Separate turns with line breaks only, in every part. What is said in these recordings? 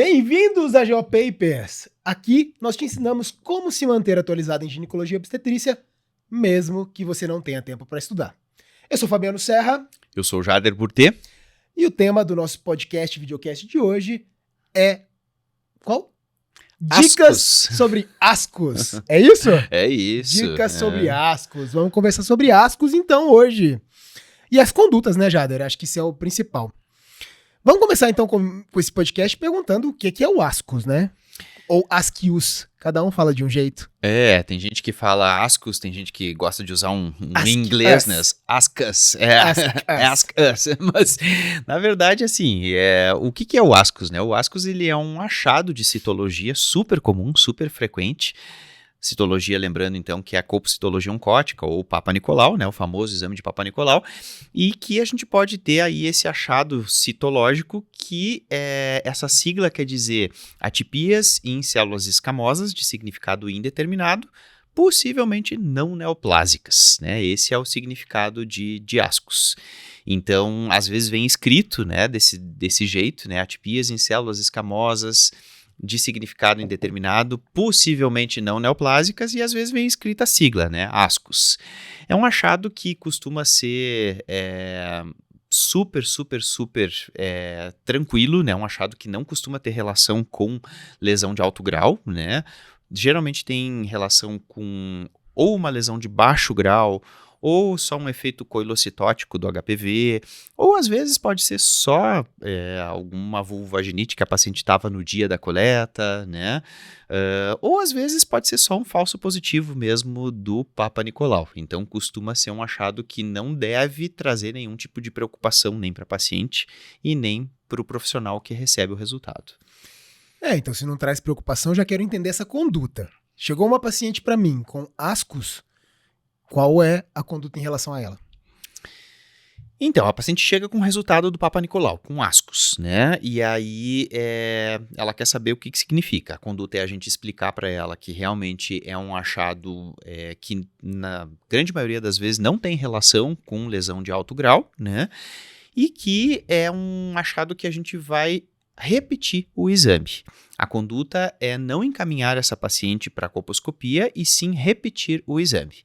Bem-vindos a GeoPapers! Aqui nós te ensinamos como se manter atualizado em ginecologia e obstetrícia, mesmo que você não tenha tempo para estudar. Eu sou Fabiano Serra.
Eu sou o Jader Burtê.
E o tema do nosso podcast, videocast de hoje é... qual? Dicas sobre ascos. É isso?
É isso.
Dicas sobre ascos. Vamos conversar sobre ascos então hoje. E as condutas, né, Jader? Acho que isso é o principal. Vamos começar então com esse podcast perguntando o que é o ascos, né? Ou ascius. Cada um fala de um jeito.
Tem gente que fala ascos, tem gente que gosta de usar um
us.
inglês, né? Ask us. Ask us. Mas, na verdade, assim, o que é o ascos, né? O ascos, ele é um achado de citologia super comum, super frequente. Citologia, lembrando então que é a colpocitologia oncótica ou Papa Nicolau, né, o famoso exame de Papa Nicolau, e que a gente pode ter aí esse achado citológico que essa sigla quer dizer atipias em células escamosas de significado indeterminado, possivelmente não neoplásicas, né? Esse é o significado de ascos. Então, às vezes vem escrito, né, desse jeito, né, atipias em células escamosas de significado indeterminado, possivelmente não neoplásicas, e às vezes vem escrita a sigla, né, ascos. É um achado que costuma ser super tranquilo, né, um achado que não costuma ter relação com lesão de alto grau, né, geralmente tem relação com ou uma lesão de baixo grau, ou só um efeito coilocitótico do HPV, ou às vezes pode ser só alguma vulvaginite que a paciente estava no dia da coleta, né? Ou às vezes pode ser só um falso positivo mesmo do Papa Nicolau. Então costuma ser um achado que não deve trazer nenhum tipo de preocupação nem para a paciente e nem para o profissional que recebe o resultado.
Então se não traz preocupação, já quero entender essa conduta. Chegou uma paciente para mim com ascos. Qual é a conduta em relação a ela?
Então, a paciente chega com o resultado do Papa Nicolau, com ascos, né? E aí ela quer saber o que significa. A conduta é a gente explicar para ela que realmente é um achado que na grande maioria das vezes não tem relação com lesão de alto grau, né? E que é um achado que a gente vai repetir o exame. A conduta é não encaminhar essa paciente para a colposcopia e sim repetir o exame.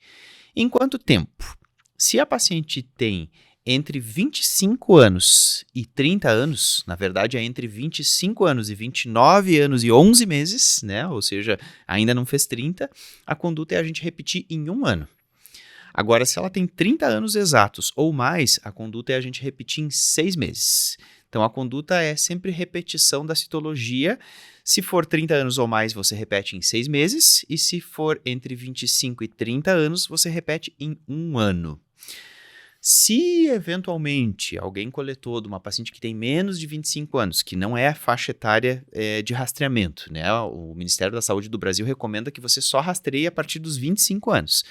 Em quanto tempo? Se a paciente tem entre 25 anos e 30 anos, na verdade é entre 25 anos e 29 anos e 11 meses, né? Ou seja, ainda não fez 30, a conduta é a gente repetir em 1 ano. Agora, se ela tem 30 anos exatos ou mais, a conduta é a gente repetir em 6 meses. Então, a conduta é sempre repetição da citologia. Se for 30 anos ou mais, você repete em 6 meses. E se for entre 25 e 30 anos, você repete em 1 ano. Se, eventualmente, alguém coletou de uma paciente que tem menos de 25 anos, que não é a faixa etária de rastreamento, né? O Ministério da Saúde do Brasil recomenda que você só rastreie a partir dos 25 anos.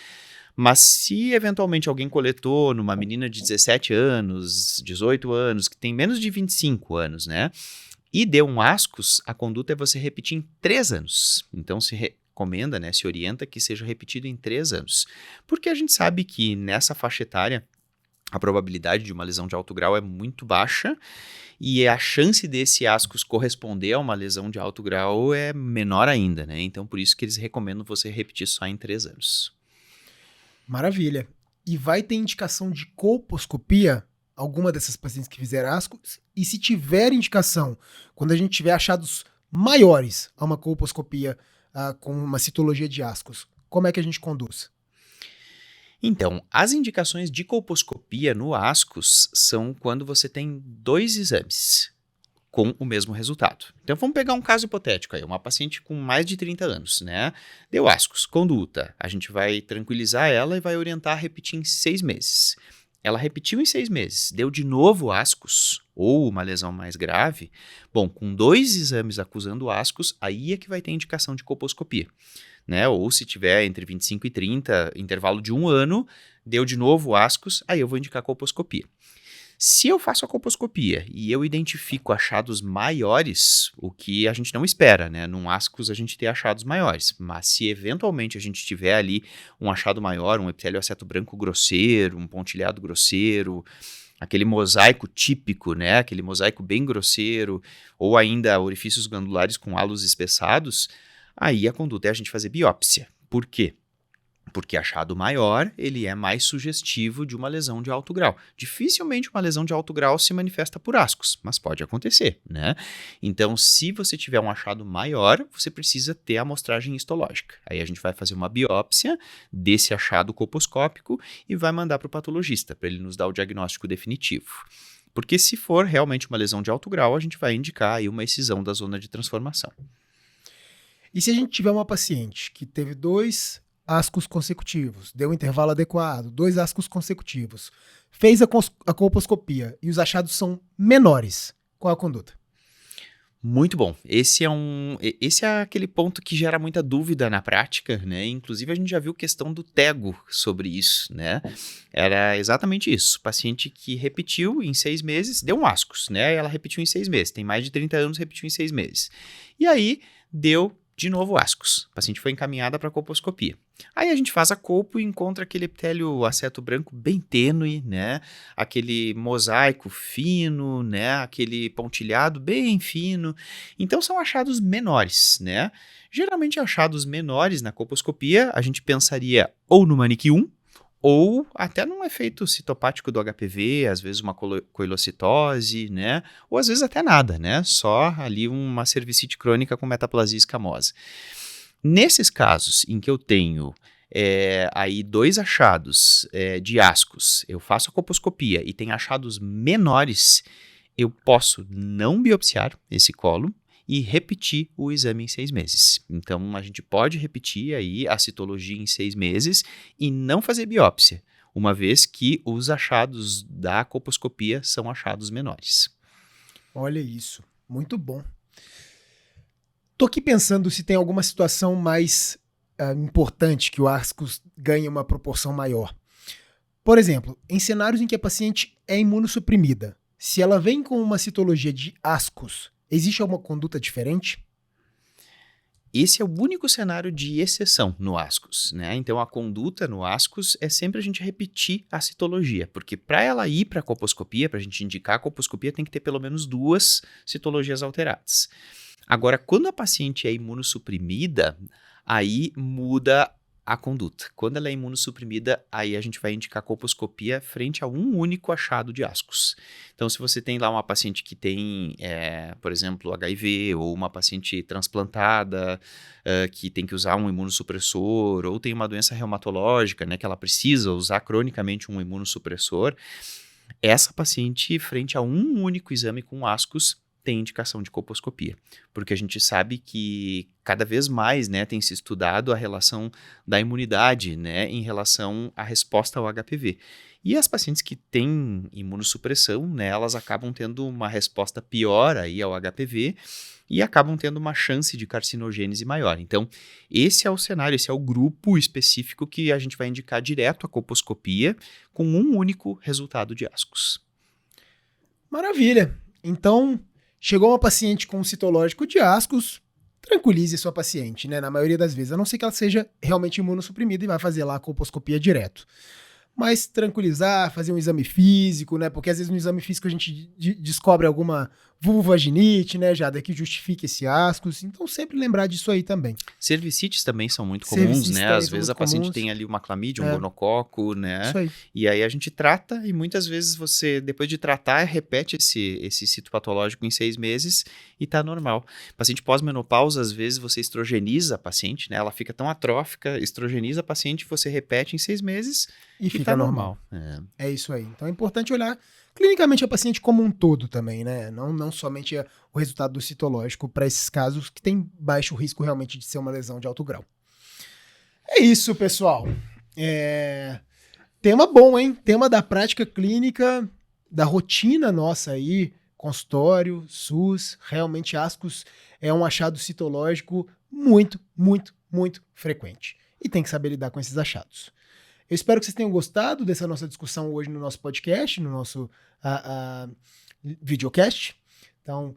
Mas se eventualmente alguém coletou numa menina de 17 anos, 18 anos, que tem menos de 25 anos, né? E deu um ascos, a conduta é você repetir em 3 anos. Então se recomenda, né, se orienta que seja repetido em 3 anos. Porque a gente sabe que nessa faixa etária a probabilidade de uma lesão de alto grau é muito baixa e a chance desse ascos corresponder a uma lesão de alto grau é menor ainda, né? Então por isso que eles recomendam você repetir só em 3 anos.
Maravilha. E vai ter indicação de colposcopia, alguma dessas pacientes que fizeram ascos? E se tiver indicação, quando a gente tiver achados maiores a uma colposcopia com uma citologia de ascos, como é que a gente conduz?
Então, as indicações de colposcopia no ascos são quando você tem 2 exames com o mesmo resultado. Então vamos pegar um caso hipotético aí, uma paciente com mais de 30 anos, né? Deu ascos, conduta, a gente vai tranquilizar ela e vai orientar a repetir em 6 meses. Ela repetiu em 6 meses, deu de novo ascos ou uma lesão mais grave. Bom, com 2 exames acusando ascos, aí é que vai ter indicação de colposcopia, né? Ou se tiver entre 25 e 30, intervalo de 1 ano, deu de novo ascos, aí eu vou indicar colposcopia. Se eu faço a colposcopia e eu identifico achados maiores, o que a gente não espera, né? Num ascos a gente ter achados maiores, mas se eventualmente a gente tiver ali um achado maior, um epitélio aceto branco grosseiro, um pontilhado grosseiro, aquele mosaico típico, né? Aquele mosaico bem grosseiro, ou ainda orifícios glandulares com halos espessados, aí a conduta é a gente fazer biópsia. Por quê? Porque achado maior, ele é mais sugestivo de uma lesão de alto grau. Dificilmente uma lesão de alto grau se manifesta por ascos, mas pode acontecer, né? Então, se você tiver um achado maior, você precisa ter a amostragem histológica. Aí a gente vai fazer uma biópsia desse achado colposcópico e vai mandar para o patologista, para ele nos dar o diagnóstico definitivo. Porque se for realmente uma lesão de alto grau, a gente vai indicar aí uma excisão da zona de transformação.
E se a gente tiver uma paciente que teve 2 ascos consecutivos, deu um intervalo adequado, 2 ascos consecutivos, fez a colposcopia e os achados são menores, qual a conduta?
Muito bom. Esse é aquele ponto que gera muita dúvida na prática, né? Inclusive a gente já viu questão do TEGO sobre isso, né? Era exatamente isso. Paciente que repetiu em 6 meses, deu um ascos, né? Ela repetiu em 6 meses. Tem mais de 30 anos, repetiu em 6 meses. E aí deu de novo ascos. O paciente foi encaminhada para colposcopia. Aí a gente faz a colpo e encontra aquele epitélio aceto branco bem tênue, né? Aquele mosaico fino, né? Aquele pontilhado bem fino. Então são achados menores, né? Geralmente achados menores na colposcopia, a gente pensaria ou no Manique 1, ou até num efeito citopático do HPV, às vezes uma coilocitose, né? Ou às vezes até nada, né? Só ali uma cervicite crônica com metaplasia escamosa. Nesses casos em que eu tenho aí 2 achados de ascos, eu faço a colposcopia e tem achados menores, eu posso não biopsiar esse colo e repetir o exame em 6 meses. Então, a gente pode repetir aí a citologia em 6 meses e não fazer biópsia, uma vez que os achados da colposcopia são achados menores.
Olha isso, muito bom. Tô aqui pensando se tem alguma situação mais importante que o ascos ganhe uma proporção maior. Por exemplo, em cenários em que a paciente é imunossuprimida, se ela vem com uma citologia de ascos, existe alguma conduta diferente?
Esse é o único cenário de exceção no ascos, né? Então a conduta no ascos é sempre a gente repetir a citologia, porque para ela ir para a colposcopia, para a gente indicar a colposcopia, tem que ter pelo menos 2 citologias alteradas. Agora, quando a paciente é imunossuprimida, aí muda a conduta. Quando ela é imunossuprimida, aí a gente vai indicar colposcopia frente a um único achado de ascos. Então, se você tem lá uma paciente que tem, por exemplo, HIV, ou uma paciente transplantada, que tem que usar um imunossupressor, ou tem uma doença reumatológica, né, que ela precisa usar cronicamente um imunossupressor, essa paciente, frente a um único exame com ascos, tem indicação de colposcopia, porque a gente sabe que cada vez mais, né, tem se estudado a relação da imunidade, né, em relação à resposta ao HPV. E as pacientes que têm imunossupressão, né, elas acabam tendo uma resposta pior aí ao HPV e acabam tendo uma chance de carcinogênese maior. Então, esse é o cenário, esse é o grupo específico que a gente vai indicar direto a colposcopia com um único resultado de ascos.
Maravilha! Então, chegou uma paciente com um citológico de ascos, tranquilize sua paciente, né? Na maioria das vezes, a não ser que ela seja realmente imunossuprimida e vai fazer lá a colposcopia direto. Mas tranquilizar, fazer um exame físico, né? Porque às vezes no exame físico a gente descobre alguma vulvovaginite, né? Já daqui justifica esse ascos. Então sempre lembrar disso aí também.
Cervicites também são muito comuns, né? Às vezes a paciente
comuns.
tem ali uma clamídia, um gonococo, né?
Isso aí.
E aí a gente trata e muitas vezes você, depois de tratar, repete esse cito patológico em 6 meses e tá normal. Paciente pós-menopausa, às vezes você estrogeniza a paciente, né? Ela fica tão atrófica, estrogeniza a paciente, você repete em 6 meses
e fica
tá
normal. É isso aí. Então é importante olhar clinicamente a paciente como um todo também, né? Não somente o resultado do citológico para esses casos que tem baixo risco realmente de ser uma lesão de alto grau. É isso, pessoal. Tema bom, hein? Tema da prática clínica, da rotina nossa aí, consultório, SUS, realmente ascos é um achado citológico muito, muito, muito frequente. E tem que saber lidar com esses achados. Eu espero que vocês tenham gostado dessa nossa discussão hoje no nosso podcast, no nosso videocast. Então,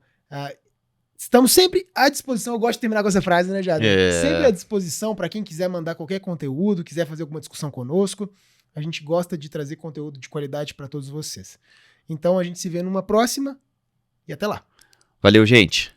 estamos sempre à disposição. Eu gosto de terminar com essa frase, né, Jadon? Sempre à disposição para quem quiser mandar qualquer conteúdo, quiser fazer alguma discussão conosco. A gente gosta de trazer conteúdo de qualidade para todos vocês. Então a gente se vê numa próxima e até lá.
Valeu, gente.